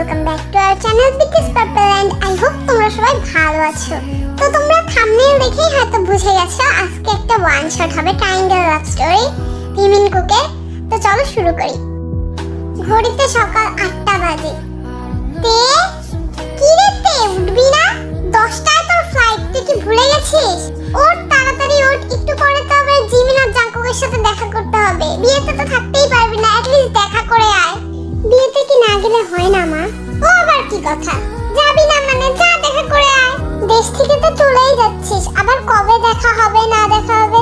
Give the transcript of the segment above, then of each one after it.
Welcome back to our channel BTS purple and I hope তোমরা সবাই ভালো আছো। তো তোমরা থাম্বনেল দেখেই হয়তো বুঝে গেছো আজকে একটা ওয়ান শট হবে ট্রায়াঙ্গেল লাভ স্টোরি জিমিন কুকের। তো চলো শুরু করি। ঘড়িতে সকাল 8টা বাজে। তে কি রে তে উঠবি না? 10টায় তোর ফ্লাইট, তুই কি ভুলে গেছিস? ওঠ তাড়াতাড়ি ওঠ, একটু পরে তো আবার জিমিন আর জাঙ্কুকের সাথে দেখা করতে হবে। বিয়েতে তো থাকতেই পারবি না, অ্যাটলিস্ট দেখা করে আয়। বিয়েতে কি না গেলে হয় না মা? ও আবার কি কথা, যাবি না মানে যা দেখা করে আয়। দেশ থেকে তো চলেই যাচ্ছিস, আবার কবে দেখা হবে না দেখা হবে,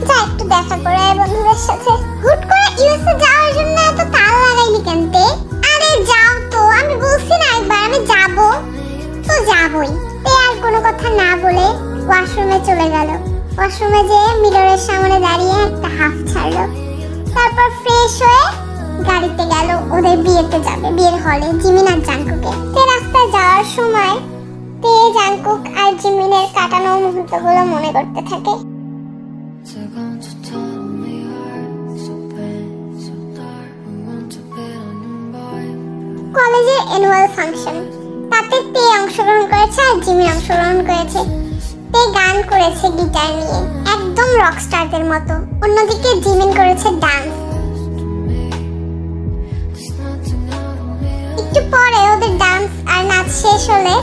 যা একটু দেখা করে আয় বন্ধুদের সাথে। হুট করে ইউএসএ যাওয়ার জন্য এত তাল লাগাইলি কেন তে? আরে যাও তো, আমি বলছি না একবার আমি যাব, তো যাবই। তে আর কোনো কথা না বলে ওয়াশরুমে চলে গেল। ওয়াশরুমে যেয়ে মিররের সামনে দাঁড়িয়ে একটা হাফ ছাড়লো, তারপর ফ্রেশ হয়ে গাড়িতে গেল ওদের বিয়েতে যাবে, বিয়ের হলে জিমিন আর জাঙ্কুকে। তে রাস্তায় যাওয়ার সময় তে জাঙ্কুক আর জিমিনের কাটানো মুহূর্তগুলো মনে করতে থাকে। কলেজের অ্যানুয়াল ফাংশন, তাতে তে অংশগ্রহণ করেছে আর জিমিন অংশগ্রহণ করেছে। তে গান করেছে গিটার নিয়ে, একদম রকস্টারদের মতো। অন্যদিকে জিমিন করেছে ডান্স। একটু পরে ওদের ডান্স আর নাচ শেষ হলে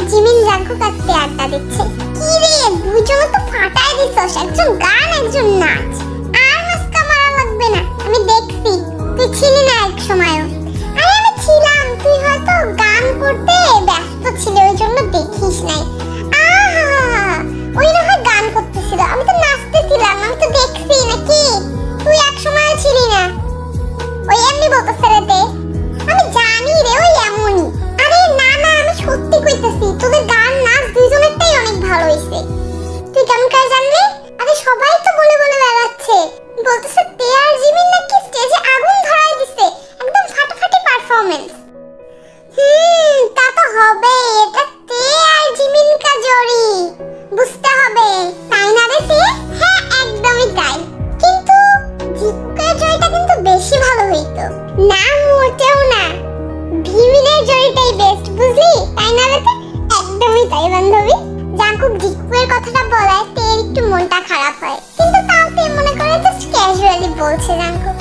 জিমিন জাঙ্কুক আর তে আড্ডা দিচ্ছে। কি রে দুইজনে তো ফাটাই দিছস, একজন গান একজন নাচ। আর মাস্কা মারা লাগবে না, আমি দেখছি তুই ছিলি না এক সময়ও। আরে আমি ছিলাম, তুই হয়তো গান করতে ব্যস্ত ছিলি ওই জন্য দেখিস নাই। আহা ওই না হয় গান করতেছিল, আমি তো নাচতেছিলাম, আমি তো দেখছি নাকি তুই এক সময় ছিলি না। ওই এমনি বলতেছে রে তে, আমি জানি রে ওই এমনই। আরে না না আমি সত্যি কইতেছি, তোদের গান নাচ দুইজনেরটাই অনেক ভালো হইছে। তুই কেমন করে জানলি? আরে সবাই তো বলে বলে বেড়াচ্ছে, বলতেছে তে আর জিমিন নাকি স্টেজে আগুন ধরায় দিছে, একদম ফাটাফাটি পারফরম্যান্স। তা তো হবে, এটা তে আর জিমিন কা জড়ি, বুঝতে হবে তাই না রে তে? হ্যাঁ একদমই তাই, কিন্তু জিকুকের জড়িটা কিন্তু বেশি ভালো হইতো। না মোটেও না, ভিমিনের জড়িটাই বেস্ট, বুঝলি তাই না রে তে? একদমই তাই বান্ধবী। জাঙ্কুক জিকুকের কথাটা বলায় তের একটু মনটা খারাপ হয়, কিন্তু তাও তে মনে করে জাস্ট ক্যাজুয়ালি বলছে জাঙ্কুক।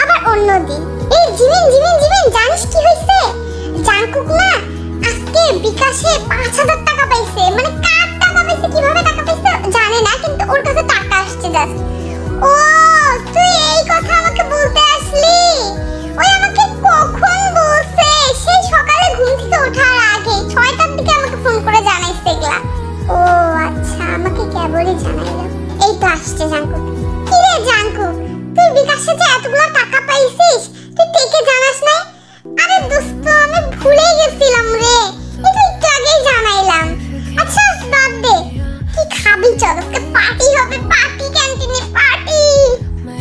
আবার অন্যদিন এই জিমিন জিমিন জিমিন জানিস কি হইছে? জাঙ্কুক না আজকে বিকাশে 5000 টাকা পাইছে। মানে কার টাকা পাইছে, কিভাবে টাকা পাইছে জানে না, কিন্তু ওর কাছে টাকা আসছে জাস্ট। ও তুই এই কথা আমাকে বলতে আসলি? ওই আমাকে কখন বলছে? সেই সকালে ঘুম থেকে ওঠার আগে 6টার দিকে আমাকে ফোন করে জানাইছে এগুলা। ও আচ্ছা, আমাকে কেবলই জানাইলো। এই তো আসছে জাঙ্কুক। কি রে জাঙ্কুক, তুই বিকাশে যে এতগুলো টাকা পাইছিস তুই থেকে জানাস নাই? আরে দোস্ত আমি ভুলে গেছিলাম রে, এটা একটু আগেই জানাইলাম। আচ্ছা বাদ দে, কি খাবি চল, আজকে পার্টি হবে, পার্টি ক্যান্টিনে পার্টি।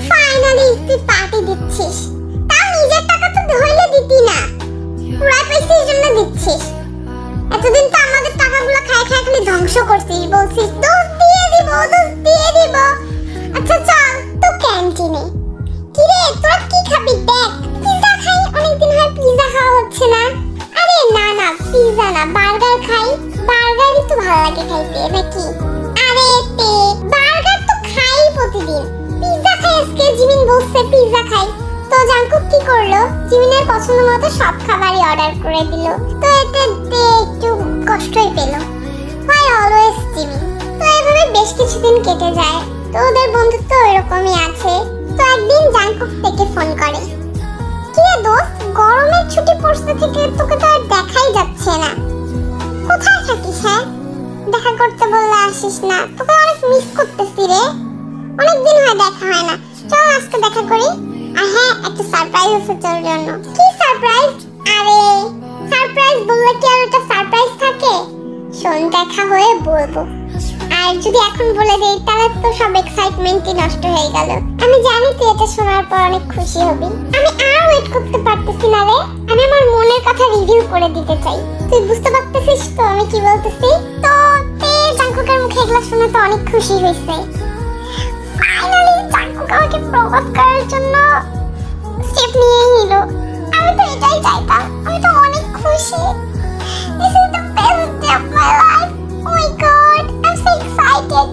ফাইনালি তুই পার্টি দিচ্ছিস, তাও নিজের টাকা তো ধইলে দিতি না, পুরাই পয়সার জন্য দিচ্ছিস। এতদিন তো আমাদের টাকাগুলো খায় খায় খালি ধ্বংস করছিস, বলছিস দোষ দিয়ে দিব দোষ দিয়ে দিব। আচ্ছা চল তো ক্যান্টিনে। কি রে তোরা কি খাবি দেখ, পিজা খাই, অনেকদিন হয় পিজা খাওয়া হচ্ছে না। আরে না না পিজা না, বার্গার খাই, বার্গারই তো ভালো লাগে খাইতে নাকি? আরে তে বার্গার তো খাই প্রতিদিন, পিজা খাই আজকে। জিমিন বলছে পিজা খাই, তো জাঙ্কুক কি করলো, জিমিনের পছন্দ মতো সব খাবারই অর্ডার করে দিল। তো এতে তে একটু কষ্টই পেল। Why always Jimin. তো এভাবে বেশ কিছুদিন কেটে যায়, তো ওদের বন্ধুত্ব এরকমই আছে। তো একদিন জাঙ্কুক থেকে ফোন করে, কি রে দোস্ত গরমের ছুটি পড়ছে থেকে তোকে তো আর দেখাই যাচ্ছে না, কোথায় থাকিস? হ্যাঁ দেখা করতে বললে আসিস না, তোকে অনেক মিস করতেছি রে, অনেকদিন হয় দেখা হয় না, চল আজকে দেখা করি। আর হ্যাঁ একটা সারপ্রাইজ আছে তোর জন্য। কি সারপ্রাইজ? আরে সারপ্রাইজ বললে কি আর একটা সারপ্রাইজ থাকে? শোন দেখা হয়ে বলবো, আর যদি এখন বলে দেই তাহলে তো সব এক্সাইটমেন্টই নষ্ট হয়ে গেল। আমি জানি তুই এটা শোনার পর অনেক খুশি হবি। আমি আর ওয়েট করতে পারতেছি না রে, আমি আমার মনের কথা রিভিউ করে দিতে চাই। তুই বুঝতে পারতেছিস তো আমি কি বলতেছি? তো তে জাঙ্কুকের মুখে এগুলো শুনে তো অনেক খুশি হয়েছে। ফাইনালি জাঙ্কুক আমাকে প্রপোজ করার জন্য স্টেপ নিয়েই নিল। আমি তো এটাই চাইতাম, আমি তো অনেক খুশি। This is the best day of my life. Oh my god, I'm so excited.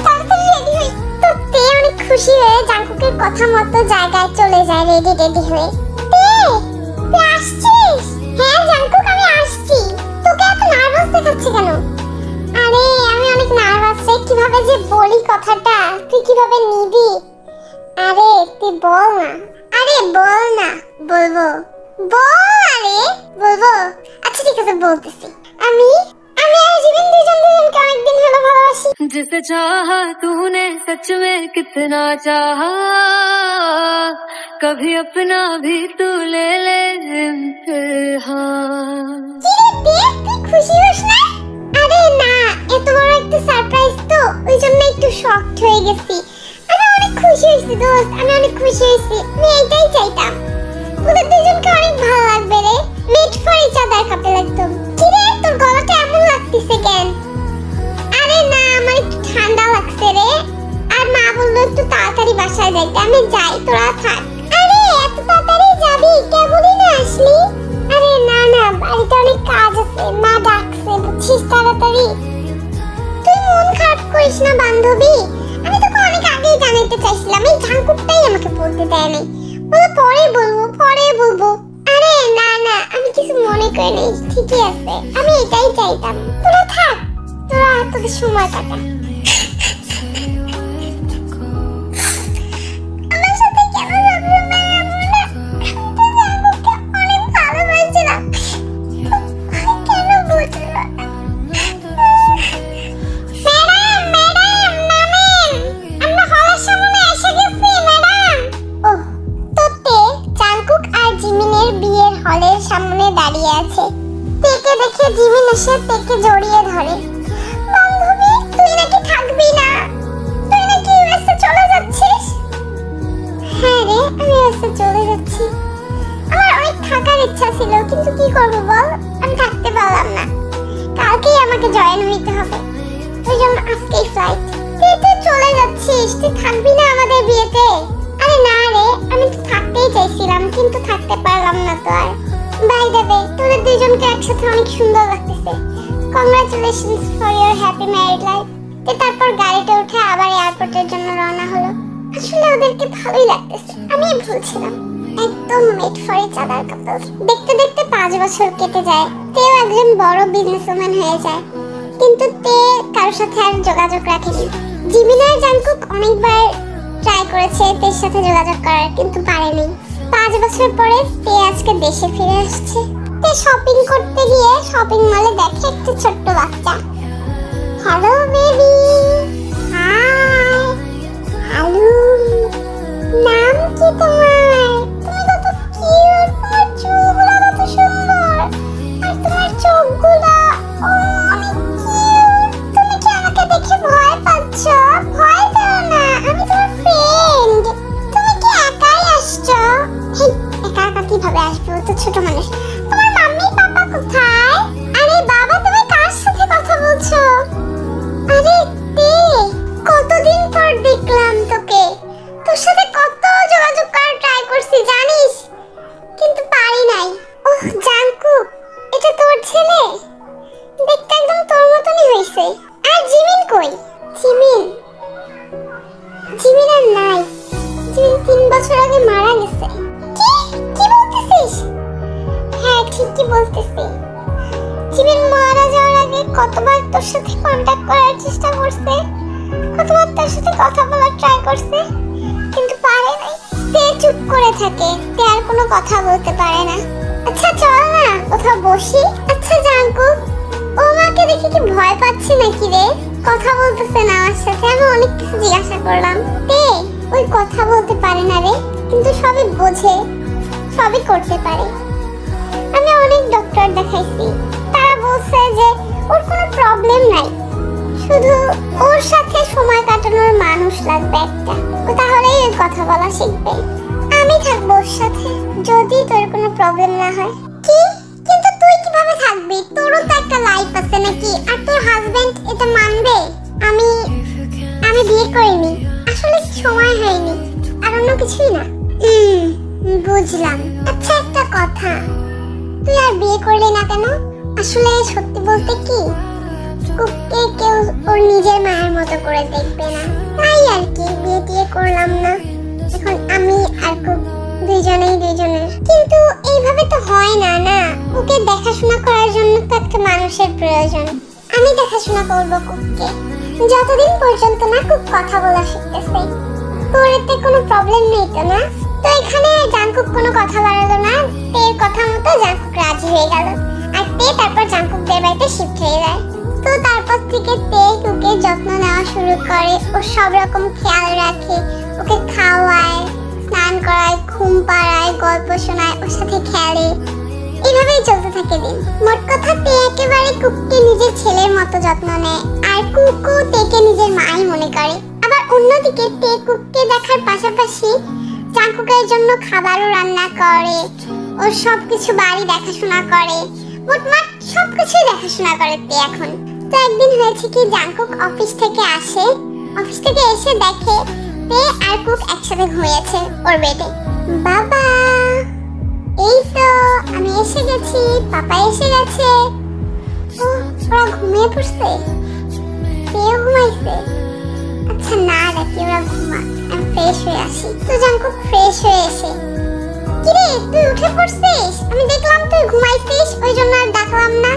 তাড়াতাড়ি রেডি হই। তো তে অনেক খুশি হয়ে জাঙ্কুকের কথা মতো জায়গায় চলে যায় রেডি হয়ে। তুই আসছিস? হ্যাঁ জাঙ্কুক, আমি আসছি। তোকে এত নার্ভাস দেখাচ্ছে কেন? আরে আমি অনেক নার্ভাস রে, কিভাবে যে বলি কথাটা, তুই কিভাবে নিবি? আরে তুই বল না। আরে বল না। বলবো। বলবো। আচ্ছা ঠিক আছে, বলতেছি। আমি আর জীবন দুজনকে অনেকদিন হলো ভালোবাসি। जिसे चाहा तूने सच में कितना चाहा, कभी अपना भी तू ले ले इम्तिहान। তুই খুশি হস না? আরে না, এত বড় একটা সারপ্রাইজ তো, ওই জন্য একটু শকড হয়ে গেছি। আমি অনেক খুশি হয়েছি দোস্ত, আমি অনেক খুশি হয়েছি। আমি এটাই চাইতাম, ওদের দুজনকে অনেক ভালো লাগবে রে। মেড ফর ইচ আদার কাপল একদম। কি রে, তোর গলাটা এমন লাগতেছে কেন? আরে না, আমার একটু ঠান্ডা লাগছে রে। আর মা বললো একটু তাড়াতাড়ি বাসায় যাইতে। আমি যাই, তোরা থাক। আরে এত তাড়াতাড়ি যাবি? কেবলই না আসলি? আরে না, বাড়িতে অনেক কাজ আছে, মা ডাকছে, বুঝছিস। তাড়াতাড়ি। তুই মন খারাপ করিস না বান্ধবী, আমি তোকে অনেক আগেই জানাইতে চাইছিলাম, এই জাঙ্কুকটাই আমাকে বলতে দেয় নাই। বলে পরে বলবো। আরে না, আমি কিছু মনে করি নাই, ঠিকই আছে। আমি এটাই চাইতাম। তোরা থাক, তোদের সময় কাটা। আমার সাথে কেন লাগলো না? অনেক ভালোবাসছিলাম, কেন বুঝলো না? ম্যাডাম নামেন, আমরা হলের সামনে এসে গেছি ম্যাডাম। ওহ, তোতে জাঙ্কুক আর জিমিনের বিয়ের হলের সামনে দাঁড়িয়ে আছে। তেকে দেখে জিমিন এসে তেকে জড়িয়ে ধরে। বান্ধবী, তুই নাকি থাকবি না? তুই নাকি ইউএসএ চলে যাচ্ছিস? হ্যাঁ রে, আমি ইউএসএ চলে যাচ্ছি। আমার অনেক থাকার ইচ্ছা ছিল, কিন্তু কি করব বল, আমি থাকতে পারলাম না। কালকেই আমাকে জয়েন হইতে হবে, ওই জন্য আজকেই ফ্লাইট। তুই চলে যাচ্ছিস? তুই থাকবি না আমাদের বিয়েতে? আরে না রে, আমি তো থাকতেই চাইছিলাম, কিন্তু থাকতে পারলাম না তো আর। বাই দ্য ওয়ে, তোদের দুজনকে একসাথে অনেক সুন্দর লাগতেছে। Congratulations for your happy married life. তারপর গাড়িতে উঠে আবার এয়ারপোর্টের জন্য রওনা হলো। আসলে ওদেরকে ভালোই লাগতেছে, আমি ভুলছিলাম। একদম মেড ফর ইচ আদার কাপল। দেখতে দেখতে 5 বছর কেটে যায়। তেও একজন বড় বিজনেসম্যান হয়ে যায়, কিন্তু তে কারোর সাথে আর যোগাযোগ রাখেনি। জিমিন আর জাঙ্কুক অনেকবার ট্রাই করেছে তের সাথে যোগাযোগ করার, কিন্তু পারেনি। 5 বছর পরে তে আজকে দেশে ফিরে আসছে। তে শপিং করতে গিয়ে শপিং মলে দেখে একটা ছোট্ট বাচ্চা। Hello baby. হাই। হ্যালো। নাম কি তোমার? তুমি কত কিউট, তোমার চুলগুলো কত সুন্দর, আর তোমার চোখগুলো অনেক কিউট। তুমি কি আমাকে দেখে ভয় পাচ্ছ? ভয় পেও না, আমি তোমার ফ্রেন্ড। তুমি কি একাই আসছো? হেই, একা কিভাবে আসবে, ও তো ছোট মানুষ। তোমার মাম্মি পাপা কোথায়? আরে বাবা, তুমি কার সাথে কথা বলছো? আরে তে, কতদিন পর দেখলাম তোকে। তোর সাথে কত যোগাযোগ করার ট্রাই করছি জানিস, কিন্তু পারি নাই। ওহ জাঙ্কুক, এটা তোর ছেলে? দেখতে একদম তোর মতনই হইছে। আর জিমিন কই? জিমিন আর নাই। জিমিন 3 বছর আগে মারা গেছে। কি বলতেছিস? হ্যাঁ, ঠিকই বলতেছি। জিমিন মারা যাওয়ার আগে কতবার তোর সাথে কন্টাক্ট করার চেষ্টা করছে, কতবার তোর সাথে কথা বলার ট্রাই করছে, কিন্তু পারে নাই। তে চুপ করে থাকে, তে আর কোনো কথা বলতে পারে না। আচ্ছা চল না কোথাও বসি। আচ্ছা জাঙ্কুক, ও আমাকে দেখে কি ভয় পাচ্ছে নাকি রে? কথা বলতেছে না আমার সাথে। আমি অনেক কিছু জিজ্ঞাসা করলাম। তে ওই কথা বলতে পারে না রে, কিন্তু সবই বোঝে, সবই করতে পারে। আমি অনেক ডক্টর দেখাইছি, তারা বলছে যে ওর কোনো প্রবলেম নাই, শুধু ওর সাথে সময় কাটানোর মানুষ লাগবে একটা, ও তাহলেই ওই কথা বলা শিখবে। আমি থাকবো ওর সাথে, যদি তোর কোনো প্রবলেম না হয়। কি? কিন্তু তুই কিভাবে থাকবি? তোরও তো একটা লাইফ আছে নাকি? আর তোর হাজবেন্ড এটা মানবে? আমি বিয়ে করিনি, আসলে সময় হয়নি, আর অন্য কিছুই না। বুঝলাম। আচ্ছা একটা কথা, তুই আর বিয়ে করলি না কেন? আসলে সত্যি বলতে কি, কুককে কেউ ওর নিজের মায়ের মতো করে দেখবে না, তাই আর কি বিয়ে টিয়ে করলাম না। এখন আমি আর কুক দুইজনেই দুইজনের। কিন্তু এইভাবে তো হয় না না, ওকে দেখাশোনা করার জন্য তো একটা মানুষের প্রয়োজন। আমি দেখাশোনা করবো কুককে যতদিন পর্যন্ত না কুক কথা বলা শিখতেছে। তোর এতে কোনো প্রবলেম নেই তো না? তো এখানে জাংকুক কোনো কথা বাড়ালো না, তের কথা মতো জাংকুক রাজি হয়ে গেল। আর তে তারপর জাংকুকদের বাড়িতে শিফট হয়ে যায়। তো তারপর থেকে তে কুকে যত্ন নেওয়া শুরু করে, ও সব রকম খেয়াল রাখে, ওকে খাওয়ায়, স্নান করায়, ঘুম পাড়ায়, গল্প শোনায়, ওর সাথে খেলে। এভাবেই চলতে থাকে দিন। মোট কথা তে একেবারে কুককে নিজের ছেলের মতো যত্ন নেয়, আর কুকও তেকে নিজের মাই মনে করে। আবার অন্যদিকে তে কুককে দেখার পাশাপাশি জাংকুকের জন্য খাবারও রান্না করে, ও সবকিছু বাড়ি দেখাশোনা করে, মোটমাট সবকিছুই দেখাশোনা করে তে এখন। তো একদিন হয়েছে কি, জাংকুক অফিস থেকে আসে, অফিস থেকে এসে দেখে তে আর কুক একসাথে ঘুমিয়েছে ওর বেডে। বাবা, এই তো আমি এসে গেছি, পাপা এসে গেছে। ও, ওরা ঘুমিয়ে পড়ছে, তেও ঘুমাইছে। আচ্ছা না রাখি, ওরা ঘুমা, আমি ফ্রেশ হয়ে আসি। তো জাংকুক ফ্রেশ হয়ে এসে, কিরে তুই উঠে পড়ছিস? আমি দেখলাম তুই ঘুমাইছিস, ওই জন্য আর ডাকলাম না।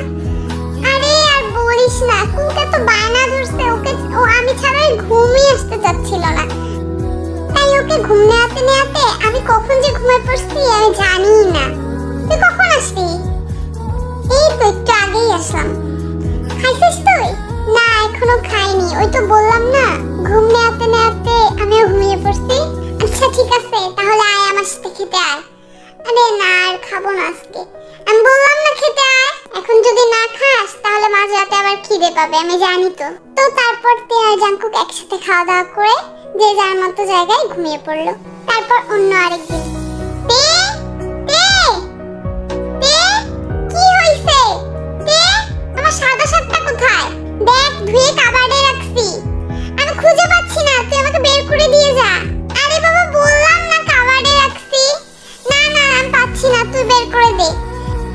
আরে আর বলিস না, কুক এত বায়না ধরছে, ওকে আমি ছাড়া ঘুমই আসতে চাচ্ছিল না। তাই ওকে ঘুম নেওয়াতে নেওয়াতে আমি কখন যে ঘুমায় পড়ছি আমি জানি না। তুই কখন আসলি? এই তো একটু আগেই আসলাম। খাইছিস তুই? না এখনো খাইনি, ওই তো বললাম না ঘুম নেওয়াতে নেওয়াতে আমিও ঘুমিয়ে পড়ছি। আচ্ছা ঠিক আছে, তাহলে আয় আমার সাথে খেতে আয়। আরে না আর খাবো না আজকে, আমি বললাম না খেতে আয়। এখন যদি না খাস তাহলে মাঝরাতে আবার খিদে পাবে, আমি জানি তো। তো তারপর তে আর জাংকুক একসাথে খাওয়া দাওয়া করে যে যার মতো জায়গায় ঘুমিয়ে পড়লো। তারপর অন্য আরেকদিন, তে তে তে কি হইছে? তে আমার সাদা শার্টটা কোথায়? দেখ ধুয়ে কাবার্ডে রাখছি, আমি খুঁজে পাচ্ছি না, তুই আমাকে বের করে দিয়ে যা। আরে বাবা বললাম না কাবার্ডে রাখছি। না না আমি পাচ্ছি না, তুই বের করে দে।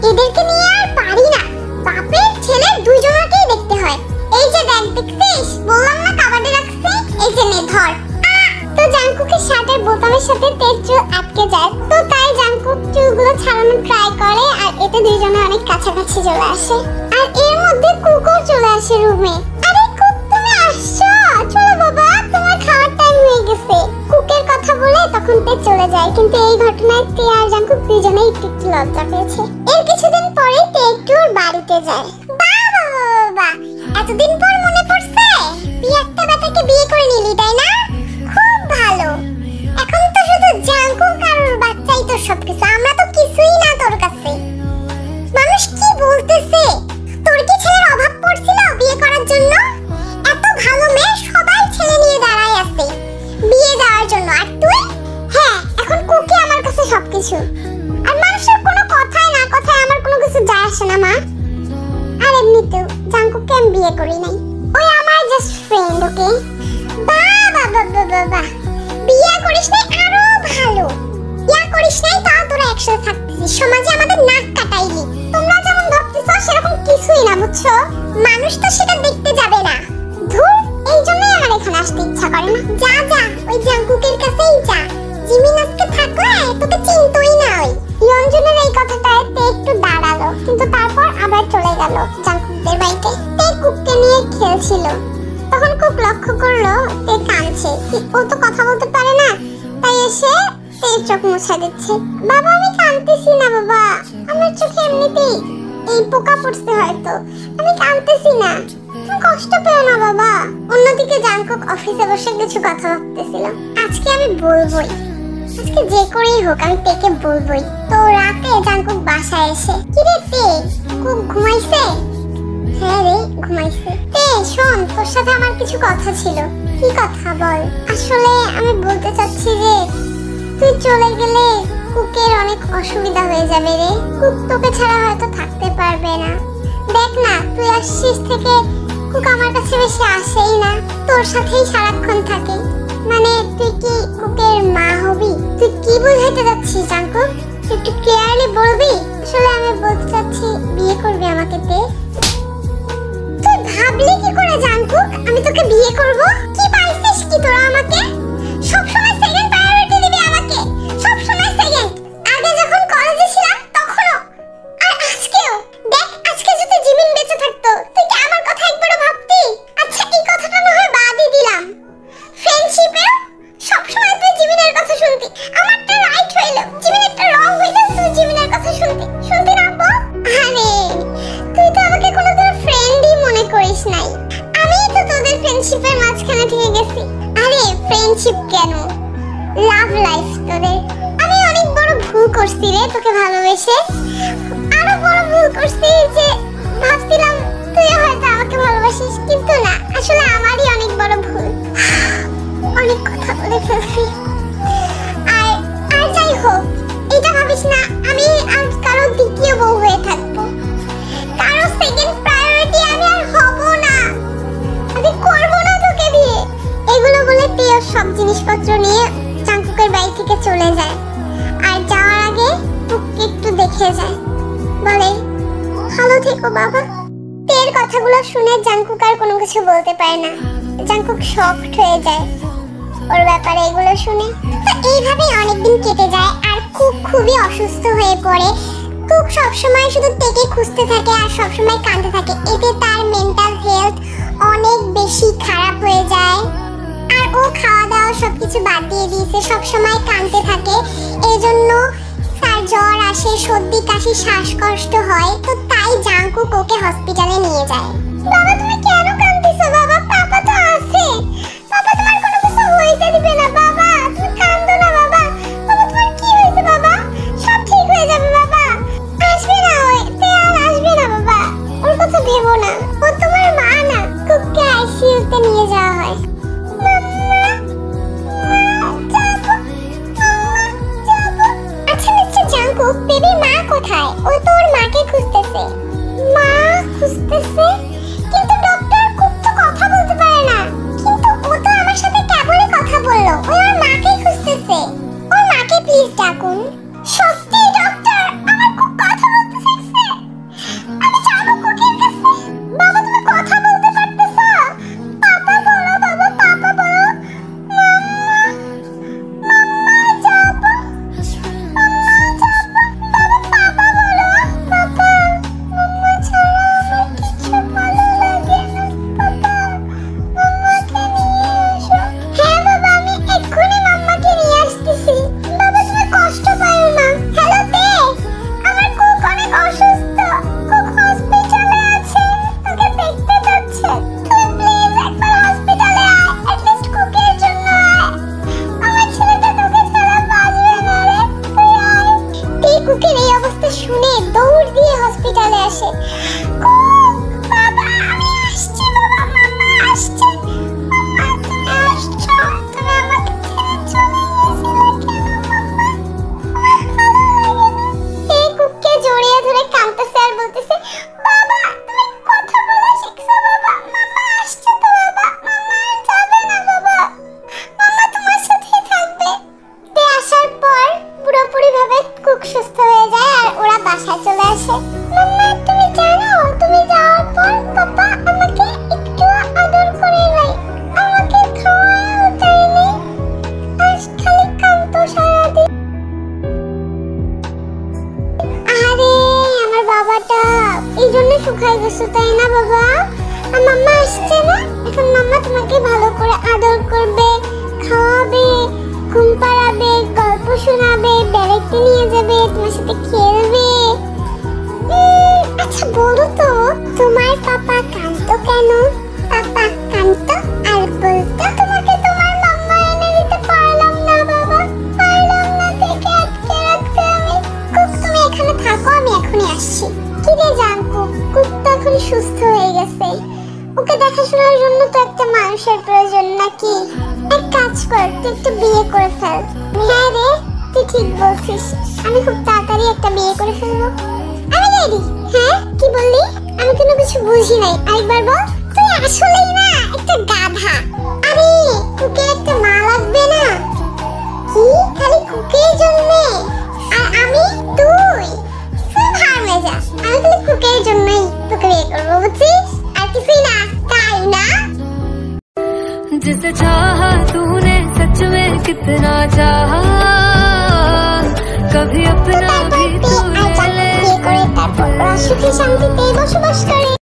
এদেরকে নিয়ে আর পারি না, বাপের ছেলে দুইজনকেই দেখতে হয়। এই যে দেখ, দেখছিস বললাম না কাবার্ডে রাখছি, এই যে নে ধর। তো জাংকুকের শার্টের বোতামের সাথে তের চুল আটকে যায়, তো তাই জাংকুক চুলগুলো ছাড়ানোর ট্রাই করে, আর এতে দুইজনে অনেক কাছাকাছি চলে আসে। আর এর মধ্যে কুকও চলে আসে রুমে। আরে কুক তুমি আসছো, চলো বাবা তোমার খাওয়ার টাইম হয়ে গেছে। কুকের কথা বলে তখন তে চলে যায়, কিন্তু এই ঘটনায় তে আর জাংকুক দুইজনেই একটু লজ্জা পেয়েছে। এর কিছুদিন পরে তে একটু ওর বাড়িতে যায়। বাবা বাবা, এতদিন পর মনে পড়ছে, তুই একটা বেটাকে বিয়ে করে নিলি তাই না? খুব ভালো, এখন তো শুধু জাংকুক আর ওর বাচ্চাই তো সবকিছু, আমরা তো কিছুই না তোর কাছে। মানুষ কি বলতেছে, তোর কি ছেলের অভাব পড়ছিল বিয়ে করার জন্য? এত ভালো মেয়ে সবাই ছেলে নিয়ে দাঁড়ায় আছে বিয়ে দেওয়ার জন্য, আর তুই? হ্যাঁ এখন কুকি আমার কাছে সবকিছু, আর মানুষের কোনো কথাই না কথায় আমার কোনো কিছু যায় আসে না মা। আর এমনিতেও জাংকুককে আমি বিয়ে করি নাই, ওই আমার জাস্ট ফ্রেন্ড। ওকে বাবা বাবা বাবা, বিয়ে করিস নাই আরো ভালো, বিয়ে করিস নাই তাও তোরা একসাথে থাকতিস, সমাজে আমাদের নাক কাটাইলি। তোমরা যেমন ভাবতেছো সেরকম কিছুই না, বুঝছো? মানুষ তো সেটা দেখতে যাবে না, ধুর, এই জন্যই আমার এখানে আসতে ইচ্ছা করে না। যা যা ওই জাংকুকের কাছেই যা, জিমিন আজকে থাকলে তোকে চিনতই না। ওই রঞ্জনের এই কথাটায় তে একটু দাঁড়ালো, কিন্তু তারপর আবার চলে গেল জাংকুকদের বাড়িতে। তে কুককে নিয়ে খেলছিল, তখন কুক লক্ষ্য করলো তে কাঁদছে, ও তো কথা বলতে পারে না, তাই এসে তের চোখ মুছে দিচ্ছে। বাবা আমি কাঁদতেছি না বাবা, আমার চোখে এমনিতেই এই পোকা পড়ছে হয়তো, আমি কাঁদতেছি না, তুমি কষ্ট পেও না বাবা। অন্যদিকে জাংকুক অফিসে বসে কিছু কথা ভাবতেছিল, আজকে আমি বলবোই, আজকে যে করেই হোক আমি তেকে বলবোই। তো রাতে জাংকুক বাসায় এসে, কিরে তে কুক ঘুমাইছে? হ্যাঁ রে ঘুমাইছে। তে শোন, তোর সাথে আমার কিছু কথা ছিল। কি কথা বল? আসলে আমি বলতে চাচ্ছি যে তুই চলে গেলে কুকের অনেক অসুবিধা হয়ে যাবে রে, কুক তোকে ছাড়া হয়তো থাকতে পারবে না। দেখ না তুই আসছিস থেকে কুক আমার কাছে বেশি আসেই না, তোর সাথেই সারাক্ষণ থাকে। মানে তুই কি কুকের মা হবি? তুই কি বোঝাইতে যাচ্ছিস জাংকুক? একটু ক্লিয়ারলি বলবি? আসলে আমি বলতে চাচ্ছি বিয়ে করবি আমাকে তে। তুই ভাবলি কি করে জাঙ্কুক আমি তোকে বিয়ে করব? কি পাইছিস কি তোরা আমাকে? সব সময় সেকেন্ড প্রায়োরিটি দিবি আমাকে, সব সময় সেকেন্ড। আগে যখন কলেজে ছিলাম তখনও, আর আজকেও। দেখ আজকে যদি জিমিন বেঁচে থাকতো তুই কি আমার কথা একবারও ভাবতি? আচ্ছা এই কথাটা না হয় বাদই দিলাম, ফ্রেন্ডশিপে সব সময় তুই জিমিনের কথা শুনতি। আমারটা রাইট হইলো, জিমিনেরটা রং হইলো, তুই জিমিনের কথা শুনতি না বল? আরে তুই তো আমাকে কোনোদিন ফ্রেন্ডই মনে করিস নাই, আমিই তো তোদের ফ্রেন্ডশিপের মাঝখানে থেকে গেছি। আরে ফ্রেন্ডশিপ কেন, লাভ লাইফ তোদের। আমি অনেক বড় ভুল করছি রে তোকে ভালোবেসে, আরো বড় ভুল করছি যে ভাবছিলাম তুই হয়তো আমাকে ভালোবাসিস, কিন্তু না, আসলে আমারই অনেক বড় ভুল। অনেক কথা বলে ফেলছি। আর আর যাই হোক, এটা ভাবিস না আমি আর কারো দ্বিতীয় বউ হয়ে থাকবো, কারো সেকেন্ড প্রায়োরিটি আমি আর হব না, আমি করব না তোকে বিয়ে। এগুলো বলে তেও সব জিনিসপত্র নিয়ে জাঙ্কুকের বাড়ি থেকে চলে যায়। আর যাওয়ার আগে টুককে একটু দেখে যায়, বলে ভালো থেকো বাবা। তের কথাগুলো শুনে জাঙ্কুক আর কোনো কিছু বলতে পারে না। জাঙ্কুক শকড হয়ে যায় ওর ব্যাপারে এগুলো শুনে। তো এইভাবেই অনেকদিন কেটে যায় আর কুক খুবই অসুস্থ হয়ে পড়ে। কুক সবসময় শুধু তেকে খুঁজতে থাকে আর সবসময় কাঁদতে থাকে, এতে তার মেন্টাল হেলথ অনেক বেশি খারাপ হয়ে যায়। আর ও খাওয়া দাওয়া সবকিছু বাদ দিয়ে দিয়েছে, সবসময় কাঁদতে থাকে। এজন্য তার জ্বর আসে, সর্দি কাশি শ্বাসকষ্ট হয়। তো তাই জাঙ্কুক ওকে হসপিটালে নিয়ে যায়। বাবা তুমি কেন কাঁদতেছো বাবা? পাপা তো আছে, পাপা তোমার কোনো কিছু হইতে দিবে না। বাবা তুমি কাঁদো না বাবা। বাবা তোমার কি হয়েছে বাবা? সব ঠিক হয়ে যাবে বাবা। আসবে না তে আর আসবে না বাবা, ওর কথা ভেবো না, ও তোমার মা না। কুককে আইসিইউতে নিয়ে যাওয়া হয়। আচ্ছা মিস্টার জাঙ্কুক, বেবি মা কোথায়? ও তো ওর মাকে খুঁজতেছে। মা খুঁজতেছে? কিন্তু ডক্টর কুক তো কথা বলতে পারে না। কিন্তু ও তো আমার সাথে কেবলই কথা বললো, ও ওর মাকে খুঁজতেছে। ওর মাকে প্লিজ ডাকুন। সত্যি ডক্টর, আমার কুক কথা বলতে শিখছে। আমি যাবো কুকের কাছে। বাবা তুমি কথা বলতে পারতেছো? পাপা বলো বাবা, পাপা বলো। মাম্মা মাম্মা যাবো, মাম্মা যাবো। বাবা পাপা বলো, পাপা। মাম্মা ছাড়া আমার কিছু ভালো লাগে না। পাপা মাম্মাকে নিয়ে আসো। হ্যাঁ বাবা আমি এক্ষুনি মাম্মাকে নিয়ে আসতেছি। বাবা তুমি কষ্ট পাও না। হ্যালো তে, আমার কুক অনেক অসুস্থ, কুক হসপিটালে আছে, তোকে দেখতে যাচ্ছে। তুই প্লিজ একবার হসপিটালে আয়, অ্যাটলিস্ট কুকের জন্য আয়। আমার ছেলেটা তোকে ছাড়া বাঁচবে না রে, তুই আয়। তে কুকের এই অবস্থা শুনে দৌড় দিয়ে হসপিটালে আসে। কুক বাবা আমি আসছি বাবা, মাম্মা আসছে। মাম্মা তুমি আসছো? তুমি আমাকে ছেড়ে চলে গেছিলে কেন মাম্মা? আমার ভালো লাগে না। তে কুককে জড়িয়ে ধরে কাঁদতেছে আর বলতেছে, বাবা তুমি কথা বলা শিখছো বাবা, মাম্মা আসছে তো বাবা, মাম্মা আর যাবে না বাবা, মাম্মা তোমার সাথেই থাকবে। তে আসার পর পুরোপুরি ভাবে কুক সুস্থ হয়ে যায় আর ওরা বাসায় চলে আসে। মাম্মা তুমি জানো তুমি যাওয়ার পর পাপা আমাকে একটু আদর করে নাই, আমাকে খাওয়াও দেয়নি, আর খালি কাঁদতো সারাদিন। আরে আমার বাবাটা এই জন্য শুকাই গেছে তাই না বাবা? আর মাম্মা আসছে না, এখন মাম্মা তোমাকে ভালো করে আদর করবে, খাওয়াবে, ঘুম পাড়াবে, গল্প শোনাবে, বেড়াতে নিয়ে যাবে, তোমার সাথে খেলবে। আচ্ছা বলো তো তোমার পাপা কাঁদতো কেন? পাপা কাঁদতো আর বলতো তোমাকে তোমার মাম্মা এনে দিতে পারলাম না বাবা, পারলাম না থেকে আটকে রাখতে আমি। কুক তুমি এখানে থাকো, আমি এখনই আসছি। কি রে জাঙ্কুক, কুক তো এখন সুস্থ হয়ে গেছে, ওকে দেখাশোনার জন্য তো একটা মানুষের প্রয়োজন নাকি? এক কাজ কর, তুই একটু বিয়ে করে ফেল। হ্যাঁ রে তুই ঠিক বলছিস, আমি খুব তাড়াতাড়ি একটা বিয়ে করে ফেলবো। আমি রেডি। হ্যাঁ কি বললি? আমি কোনো কিছু বুঝি নাই, আরেকবার বল। তুই আসলেই না একটা গাধা। আরে কুকের একটা মা লাগবে না? কি খালি কুকের জন্য? আর আমি তুই चाहा कभी अपना भी तू ले ले বিয়ে করে তারপর ওরা সুখে শান্তিতে বসবাস করে।